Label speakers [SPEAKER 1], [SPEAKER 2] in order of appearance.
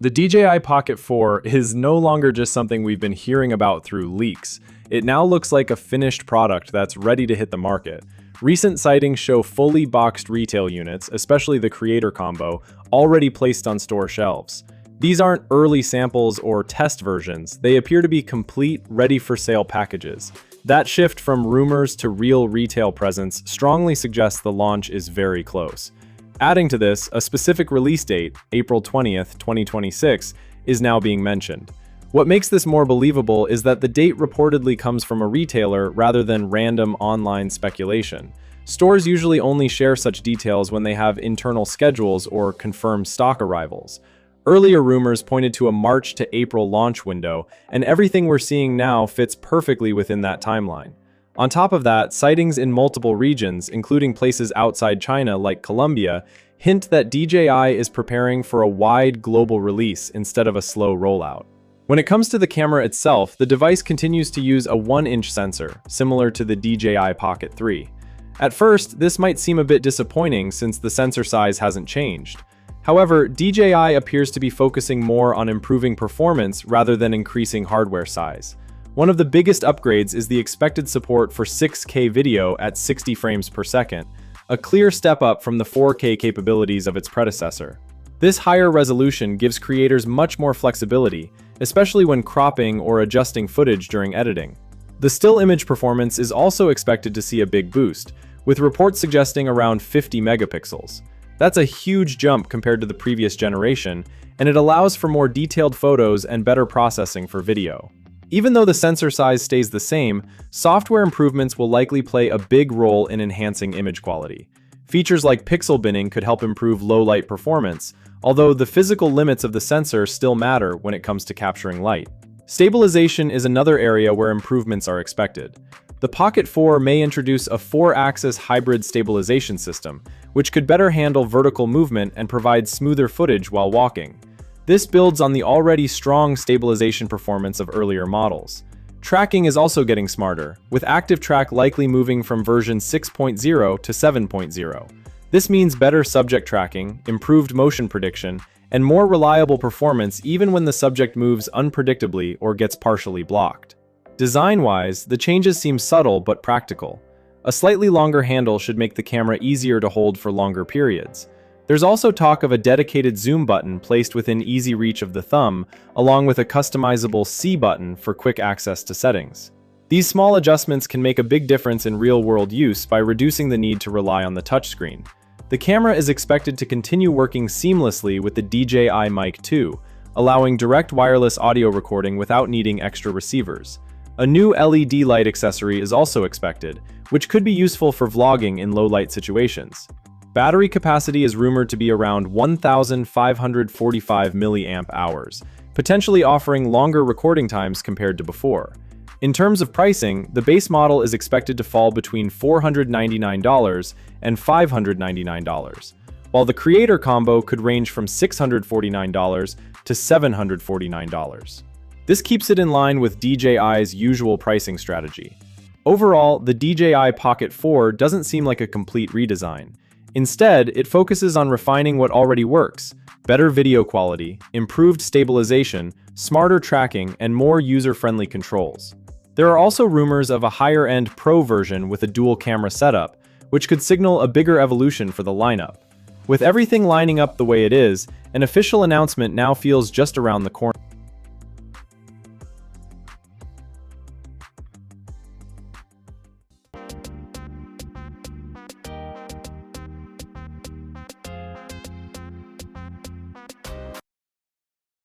[SPEAKER 1] The DJI Pocket 4 is no longer just something we've been hearing about through leaks. It now looks like a finished product that's ready to hit the market. Recent sightings show fully boxed retail units, especially the Creator Combo, already placed on store shelves. These aren't early samples or test versions, they appear to be complete, ready-for-sale packages. That shift from rumors to real retail presence strongly suggests the launch is very close. Adding to this, a specific release date, April 20th, 2026, is now being mentioned. What makes this more believable is that the date reportedly comes from a retailer rather than random online speculation. Stores usually only share such details when they have internal schedules or confirmed stock arrivals. Earlier rumors pointed to a March to April launch window, and everything we're seeing now fits perfectly within that timeline. On top of that, sightings in multiple regions, including places outside China like Colombia, hint that DJI is preparing for a wide global release instead of a slow rollout. When it comes to the camera itself, the device continues to use a 1-inch sensor, similar to the DJI Pocket 3. At first, this might seem a bit disappointing since the sensor size hasn't changed. However, DJI appears to be focusing more on improving performance rather than increasing hardware size. One of the biggest upgrades is the expected support for 6K video at 60 frames per second, a clear step up from the 4K capabilities of its predecessor. This higher resolution gives creators much more flexibility, especially when cropping or adjusting footage during editing. The still image performance is also expected to see a big boost, with reports suggesting around 50 megapixels. That's a huge jump compared to the previous generation, and it allows for more detailed photos and better processing for video. Even though the sensor size stays the same, software improvements will likely play a big role in enhancing image quality. Features like pixel binning could help improve low-light performance, although the physical limits of the sensor still matter when it comes to capturing light. Stabilization is another area where improvements are expected. The Pocket 4 may introduce a 4-axis hybrid stabilization system, which could better handle vertical movement and provide smoother footage while walking. This builds on the already strong stabilization performance of earlier models. Tracking is also getting smarter, with Active Track likely moving from version 6.0 to 7.0. This means better subject tracking, improved motion prediction, and more reliable performance even when the subject moves unpredictably or gets partially blocked. Design-wise, the changes seem subtle but practical. A slightly longer handle should make the camera easier to hold for longer periods. There's also talk of a dedicated zoom button placed within easy reach of the thumb, along with a customizable C button for quick access to settings. These small adjustments can make a big difference in real-world use by reducing the need to rely on the touchscreen. The camera is expected to continue working seamlessly with the DJI Mic 2, allowing direct wireless audio recording without needing extra receivers. A new LED light accessory is also expected, which could be useful for vlogging in low-light situations. Battery capacity is rumored to be around 1,545 mAh, potentially offering longer recording times compared to before. In terms of pricing, the base model is expected to fall between $499 and $599, while the Creator Combo could range from $649 to $749. This keeps it in line with DJI's usual pricing strategy. Overall, the DJI Pocket 4 doesn't seem like a complete redesign. Instead, it focuses on refining what already works: better video quality, improved stabilization, smarter tracking, and more user-friendly controls. There are also rumors of a higher-end Pro version with a dual-camera setup, which could signal a bigger evolution for the lineup. With everything lining up the way it is, an official announcement now feels just around the corner.